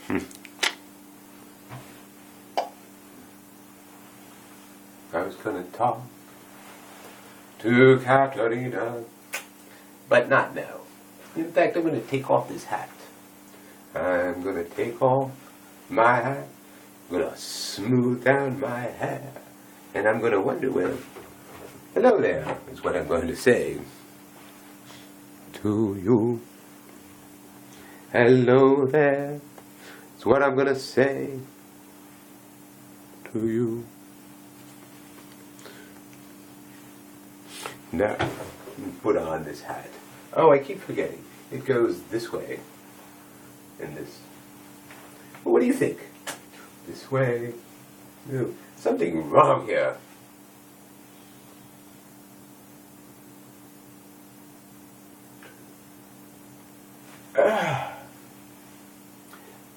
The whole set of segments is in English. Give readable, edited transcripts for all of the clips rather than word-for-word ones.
I was gonna talk to Katarina, but not now. In fact, I'm gonna take off this hat. I'm gonna take off my hat. I'm gonna smooth down my hair. And I'm gonna wonder, well, hello there, is what I'm going to say to you. Hello there, is what I'm gonna say to you. Now, put on this hat. Oh, I keep forgetting. It goes this way. And this. Well, what do you think? This way. No, something wrong here.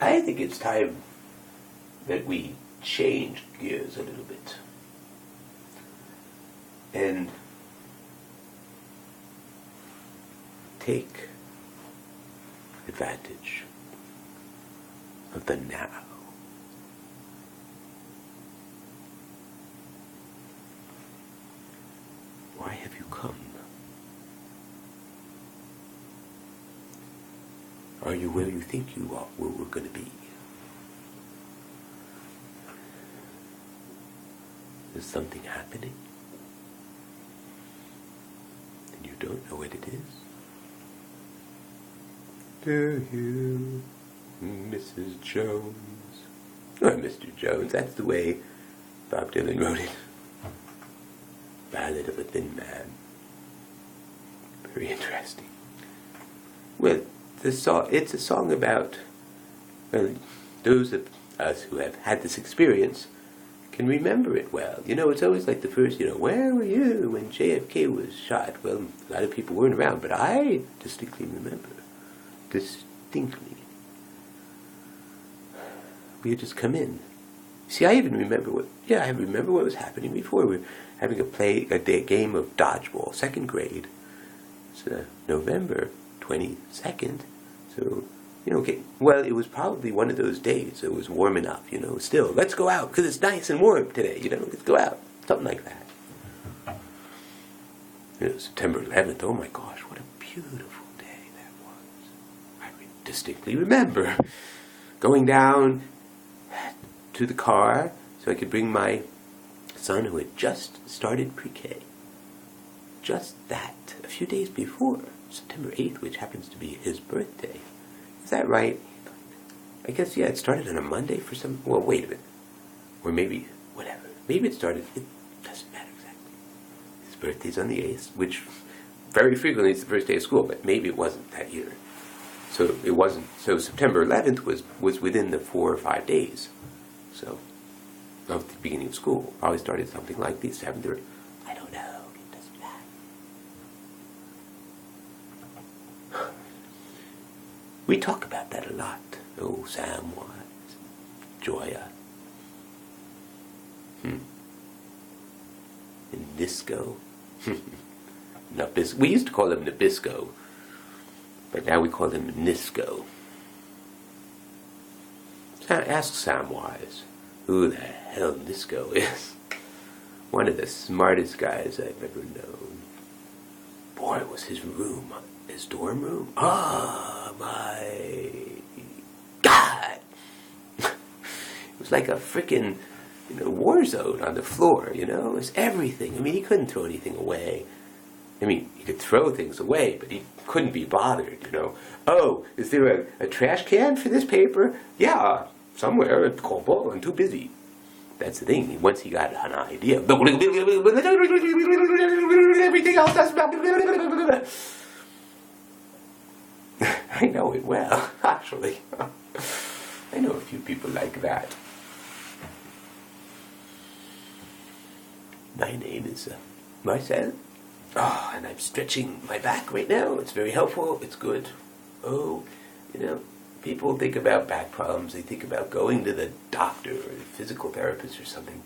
I think it's time that we change gears a little bit. And take advantage of the now. Why have you come? Are you where you think you are, where we're going to be? Is something happening? And you don't know what it is? Do you, Mrs. Jones? Or Mr. Jones, that's the way Bob Dylan wrote it. Ballad of a Thin Man. Very interesting. Well, it's a song about, well, those of us who have had this experience can remember it well. You know, it's always like the first, where were you when JFK was shot? Well, a lot of people weren't around, but I distinctly remember. Distinctly. We had just come in. See, I even remember I remember what was happening before. We were having a game of dodgeball, second grade. It's November 22nd. So, well, it was probably one of those days. It was warm enough, still. Let's go out, because it's nice and warm today, let's go out. Something like that. September 11th, oh my gosh, what a beautiful day that was. I distinctly remember going down to the car so I could bring my son who had just started pre-K. Just that, a few days before, September 8th, which happens to be his birthday. Is that right? I guess, yeah, it started on a Monday for some... Well, wait a minute. Or maybe, whatever. Maybe it started... It doesn't matter exactly. His birthday's on the 8th, which very frequently is the first day of school, but maybe it wasn't that year. So it wasn't... So September 11th was within the 4 or 5 days. So, of the beginning of school. Probably started something like the 7th or... I don't know. It doesn't matter. We talk about that a lot. Oh, Samwise, Joya, and Nisco. We used to call him Nabisco, but now we call him Nisco. Ask Samwise who the hell Nisco is. One of the smartest guys I've ever known. Boy, was his room, his dorm room. Oh my God! It was like a frickin' war zone on the floor. It was everything. I mean, he couldn't throw anything away. I mean, he could throw things away, but he couldn't be bothered. Oh, is there a trash can for this paper? Yeah, somewhere at Cobalt. I'm too busy. That's the thing. Once he got an idea, everything else does. I know it well, actually. I know a few people like that. My name is Marcel. Oh, and I'm stretching my back right now. It's very helpful. It's good. Oh, people think about back problems. They think about going to the doctor or a physical therapist or something.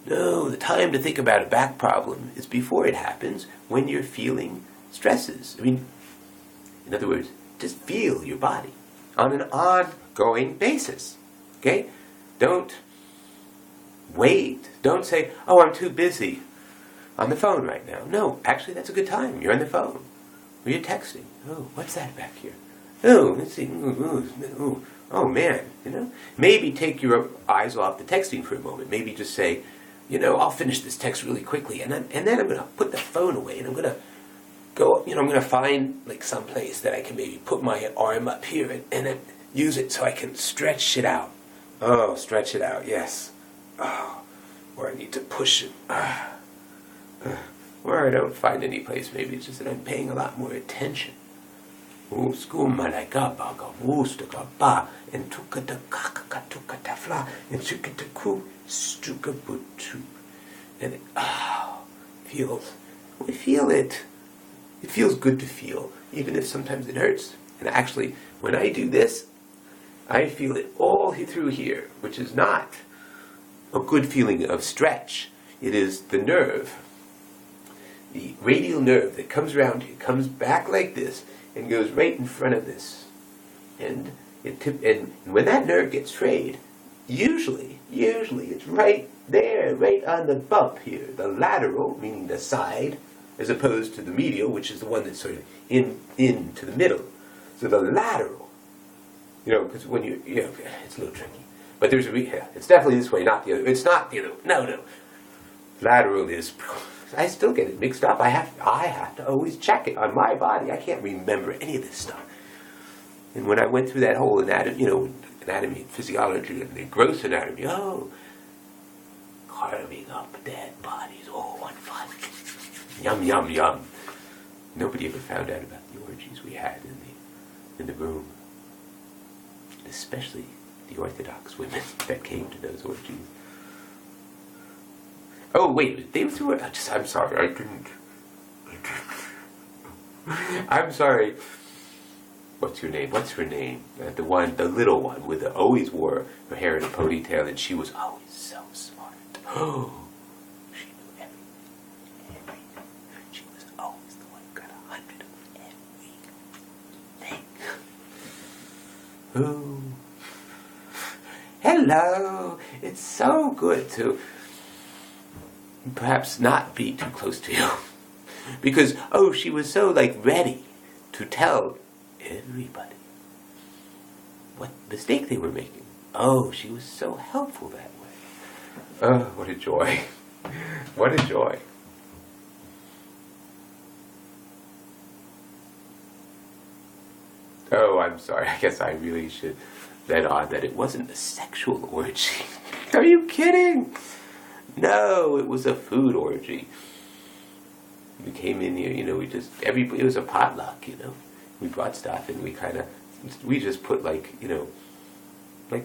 No, the time to think about a back problem is before it happens, when you're feeling stresses. I mean, in other words, just feel your body. on an ongoing basis. Okay? Don't wait. Don't say, oh, I'm too busy on the phone right now. No, actually, that's a good time. You're on the phone. Or you're texting. Oh, what's that back here? Oh, let's see. Oh, man. Maybe take your eyes off the texting for a moment. Maybe just say, I'll finish this text really quickly, and then I'm going to put the phone away, and I'm going to go, I'm going to find like some place that I can maybe put my arm up here and then use it so I can stretch it out. Oh, stretch it out, yes. Oh, or I need to push it. Or I don't find any place. Maybe it's just that I'm paying a lot more attention. And it we feel it. It feels good to feel, even if sometimes it hurts. And actually, when I do this, I feel it all through here, which is not a good feeling of stretch. It is the nerve, the radial nerve that comes around here, comes back like this, and goes right in front of this. And when that nerve gets frayed, usually it's right there, right on the bump here, the lateral, meaning the side, as opposed to the medial, which is the one that's sort of into the middle. So the lateral, because when it's a little tricky. But there's it's definitely this way, not the other. It's not the other. No. Lateral is. I still get it mixed up. I have to always check it on my body. I can't remember any of this stuff. And when I went through that whole anatomy and physiology, and the gross anatomy, carving up dead bodies, what fun! Yum, yum, yum. Nobody ever found out about the orgies we had in the room, especially the Orthodox women that came to those orgies. Oh, wait, they threw it. I'm sorry, I didn't. I'm sorry. What's your name? What's her name? The little one, always wore her hair in a ponytail, and she was always so smart. Oh, she knew everything. She was always the one who got 100 of everything. Oh, hello. It's so good to perhaps not be too close to you. Because, she was so, ready to tell everybody what mistake they were making. Oh, she was so helpful that way. Oh, what a joy. What a joy. Oh, I'm sorry. I guess I really should let on that it wasn't a sexual orgy. Are you kidding? No, it was a food orgy. We came in here, it was a potluck, We brought stuff and we just put like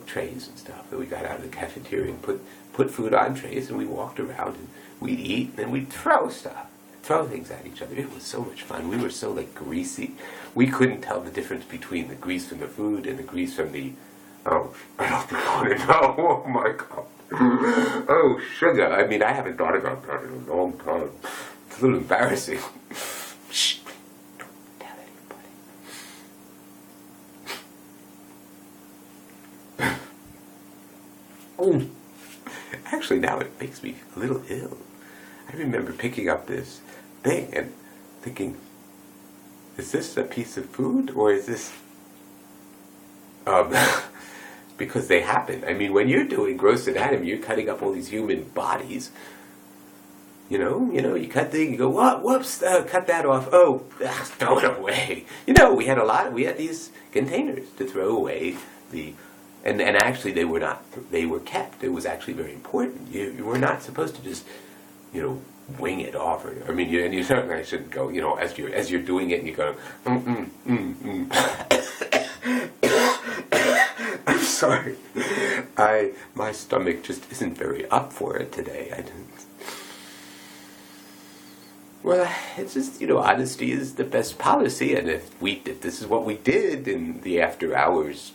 trays and stuff that we got out of the cafeteria and put food on trays, and we walked around and we'd eat and then we'd throw things at each other. It was so much fun. We were so greasy. We couldn't tell the difference between the grease from the food and the grease from the, I don't want to know. Oh my God. Oh, sugar. I mean, I haven't thought about that in a long time. It's a little embarrassing. Shh. Don't tell anybody. Actually, now it makes me a little ill. I remember picking up this thing and thinking, is this a piece of food or is this... because they happen. I mean, when you're doing gross anatomy, you're cutting up all these human bodies. You cut things, you go, what? Whoops, cut that off. Oh, throw it away. We had these containers to throw away and actually they were kept. It was actually very important. You were not supposed to just, wing it off. And you certainly shouldn't go, as you're doing it and you go, I'm sorry. My stomach just isn't very up for it today. Well, it's just, honesty is the best policy, and if this is what we did in the after hours